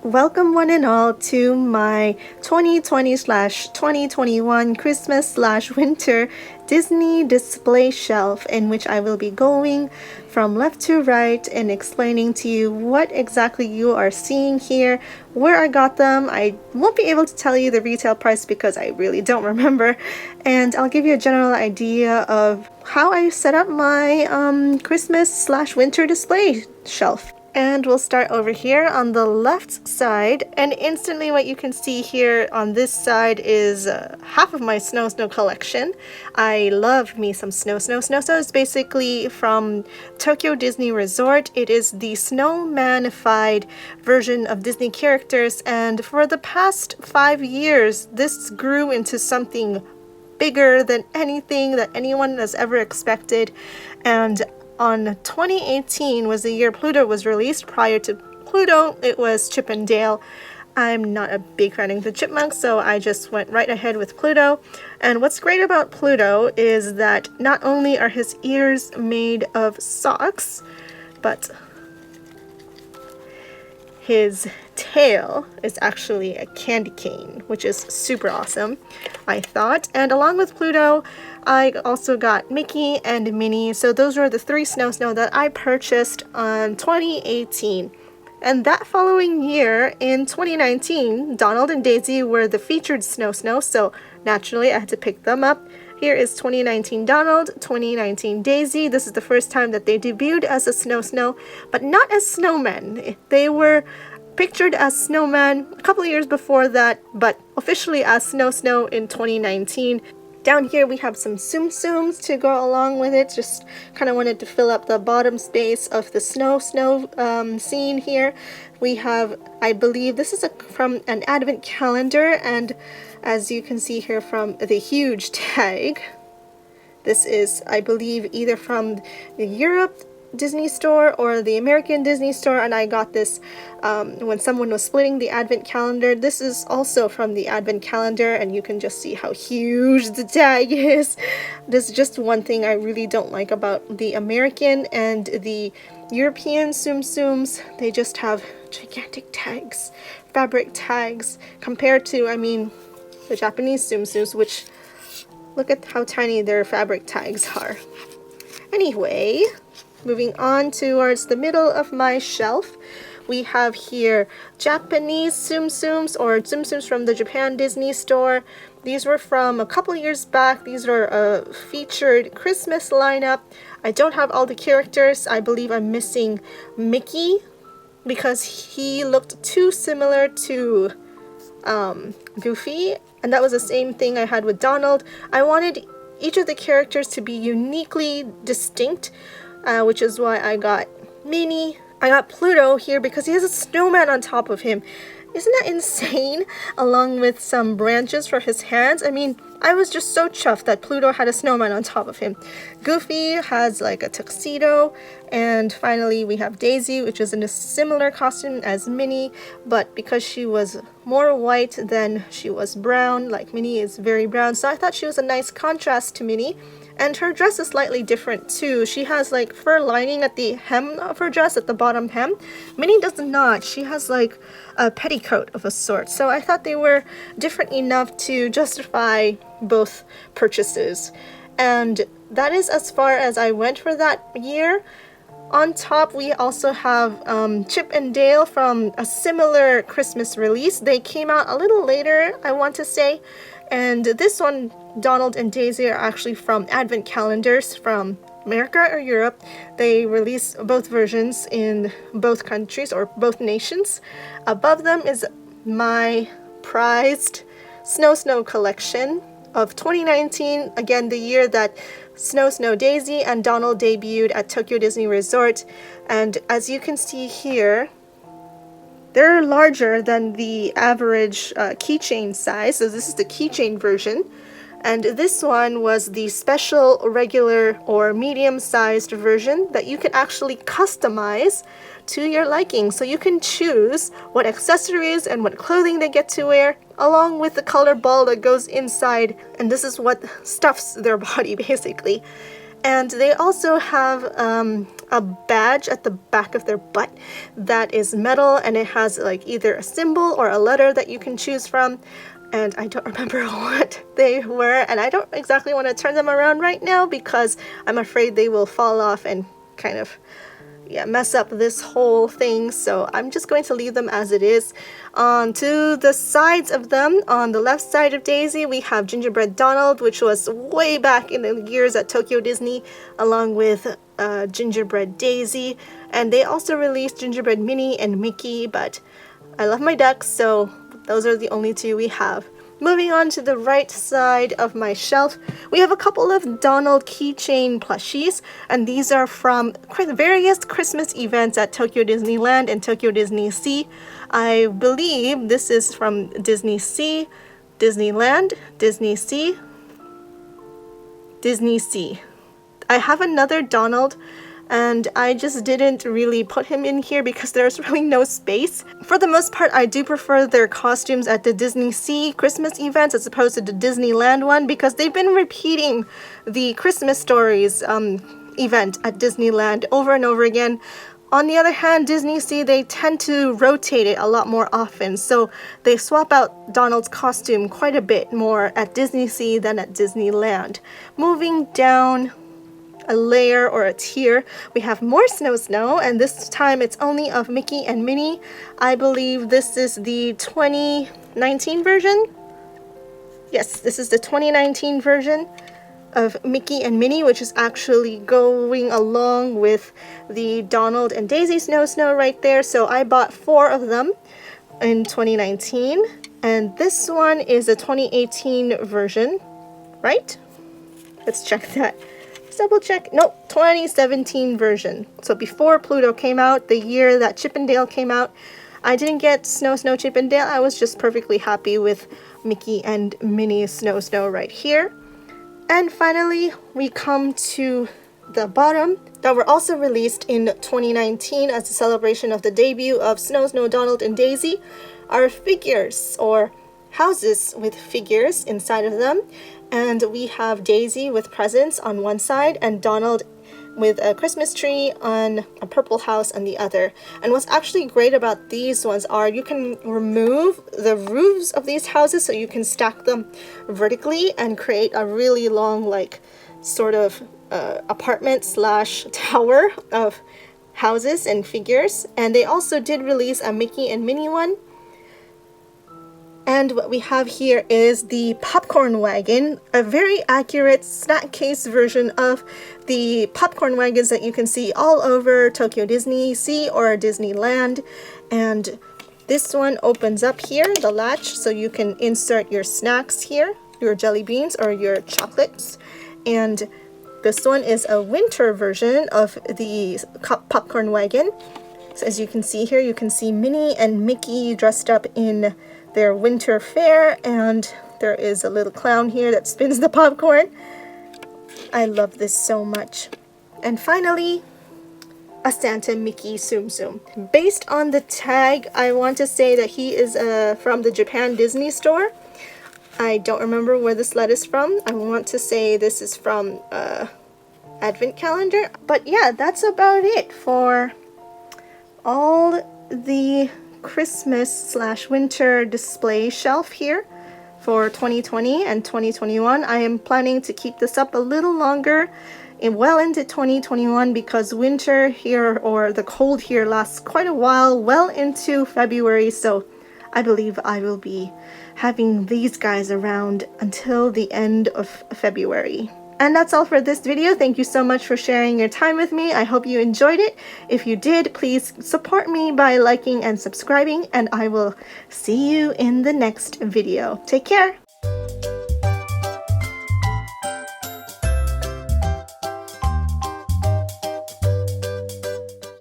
Welcome one and all to my 2020/2021 Christmas/winter Disney display shelf, in which I will be going from left to right and explaining to you what exactly you are seeing here, where I got them. I won't be able to tell you the retail price because I really don't remember, and I'll give you a general idea of how I set up my Christmas/winter display shelf. And we'll start over here on the left side, and instantly what you can see here on this side is half of my Sno-Snow collection. I love me some Sno-Snow. Sno-Snow is basically from Tokyo Disney Resort. It is the snowmanified version of Disney characters, and for the past 5 years this grew into something bigger than anything that anyone has ever expected. And on 2018 was the year Pluto was released. Prior to Pluto, it was Chip and Dale. I'm not a big fan of the chipmunks, so I just went right ahead with Pluto. And what's great about Pluto is that not only are his ears made of socks, but his tail is actually a candy cane, which is super awesome, I thought. And along with Pluto, I also got Mickey and Minnie. So those were the 3 Sno-Snow that I purchased on 2018. And that following year, in 2019, Donald and Daisy were the featured Sno-Snow, so naturally I had to pick them up. Here is 2019 Donald, 2019 Daisy. This is the first time that they debuted as a Sno-Snow, but not as snowmen. They were pictured as snowmen a couple of years before that, but officially as Sno-Snow in 2019. Down here we have some tsums to go along with it. Just kind of wanted to fill up the bottom space of the Sno-Snow scene here. We have, I believe this is from an advent calendar, and as you can see here from the huge tag, this is, I believe, either from the Europe Disney store or the American Disney store, and I got this when someone was splitting the advent calendar. This is also from the advent calendar, and you can just see how huge the tag is. This is just one thing I really don't like about the American and the European tsums. They just have gigantic tags, fabric tags, compared to, I mean, the Japanese tsums, which, look at how tiny their fabric tags are. Anyway, moving on towards the middle of my shelf, we have here Japanese tsums or tsums from the Japan Disney store. These were from a couple years back. These are a featured Christmas lineup. I don't have all the characters. I believe I'm missing Mickey because he looked too similar to Goofy, and that was the same thing I had with Donald. I wanted each of the characters to be uniquely distinct, which is why I got Minnie. I got Pluto here because he has a snowman on top of him. Isn't that insane? Along with some branches for his hands. I mean, I was just so chuffed that Pluto had a snowman on top of him. Goofy has like a tuxedo. And finally we have Daisy, which is in a similar costume as Minnie, but because she was more white than she was brown, like Minnie is very brown, so I thought she was a nice contrast to Minnie. And her dress is slightly different too. She has like fur lining at the hem of her dress, at the bottom hem. Minnie does not. She has like a petticoat of a sort. So I thought they were different enough to justify both purchases. And that is as far as I went for that year. On top, we also have Chip and Dale from a similar Christmas release. They came out a little later, I want to say. And this one, Donald and Daisy, are actually from advent calendars from America or Europe. They release both versions in both countries or both nations. Above them is my prized Sno-Snow collection of 2019, again the year that Sno-Snow Daisy and Donald debuted at Tokyo Disney Resort. And as you can see here, they're larger than the average keychain size, so this is the keychain version. And this one was the special, regular, or medium-sized version that you can actually customize to your liking. So you can choose what accessories and what clothing they get to wear, along with the color ball that goes inside. And this is what stuffs their body, basically. And they also have a badge at the back of their butt that is metal, and it has like either a symbol or a letter that you can choose from. And I don't remember what they were, and I don't exactly want to turn them around right now because I'm afraid they will fall off and kind of mess up this whole thing, so I'm just going to leave them as it is. On to the sides of them, on the left side of Daisy, we have Gingerbread Donald, which was way back in the years at Tokyo Disney, along with Gingerbread Daisy, and they also released Gingerbread Minnie and Mickey, but I love my ducks, so those are the only two we have. Moving on to the right side of my shelf, we have a couple of Donald keychain plushies, and these are from various Christmas events at Tokyo Disneyland and Tokyo DisneySea. I believe this is from DisneySea, Disneyland, DisneySea, DisneySea. I have another Donald, and I just didn't really put him in here because there's really no space. For the most part, I do prefer their costumes at the DisneySea Christmas events as opposed to the Disneyland one because they've been repeating the Christmas Stories event at Disneyland over and over again. On the other hand, DisneySea, they tend to rotate it a lot more often, so they swap out Donald's costume quite a bit more at DisneySea than at Disneyland. Moving down a layer or a tier, we have more Sno-Snow, and this time it's only of Mickey and Minnie. I believe this is the 2019 version. Yes, this is the 2019 version of Mickey and Minnie, which is actually going along with the Donald and Daisy Sno-Snow right there. So I bought 4 of them in 2019, and this one is a 2018 version, right? Let's check that. Double check. Nope, 2017 version. So before Pluto came out, the year that Chip 'n Dale came out. I didn't get Sno-Snow Chip 'n Dale. I was just perfectly happy with Mickey and Minnie Sno-Snow right here. And finally, we come to the bottom that were also released in 2019 as a celebration of the debut of Sno-Snow, Donald, and Daisy are figures, or houses with figures inside of them. And we have Daisy with presents on one side and Donald with a Christmas tree on a purple house on the other. And what's actually great about these ones are you can remove the roofs of these houses so you can stack them vertically and create a really long, like, sort of apartment slash tower of houses and figures. And they also did release a Mickey and Minnie one. And what we have here is the popcorn wagon, a very accurate snack case version of the popcorn wagons that you can see all over Tokyo DisneySea or Disneyland. And this one opens up here, the latch, so you can insert your snacks here, your jelly beans or your chocolates. And this one is a winter version of the popcorn wagon. So as you can see here, you can see Minnie and Mickey dressed up in their winter fair, and there is a little clown here that spins the popcorn. I love this so much. And finally, a Santa Mickey Tsum Tsum. Based on the tag, I want to say that he is from the Japan Disney store. I don't remember where this sled is from. I want to say this is from Advent Calendar. But yeah, that's about it for all the Christmas / winter display shelf here for 2020 and 2021. I am planning to keep this up a little longer and well into 2021 because winter here, or the cold here, lasts quite a while, well into February, so I believe I will be having these guys around until the end of February. And that's all for this video. Thank you so much for sharing your time with me. I hope you enjoyed it. If you did, please support me by liking and subscribing, and I will see you in the next video. Take care!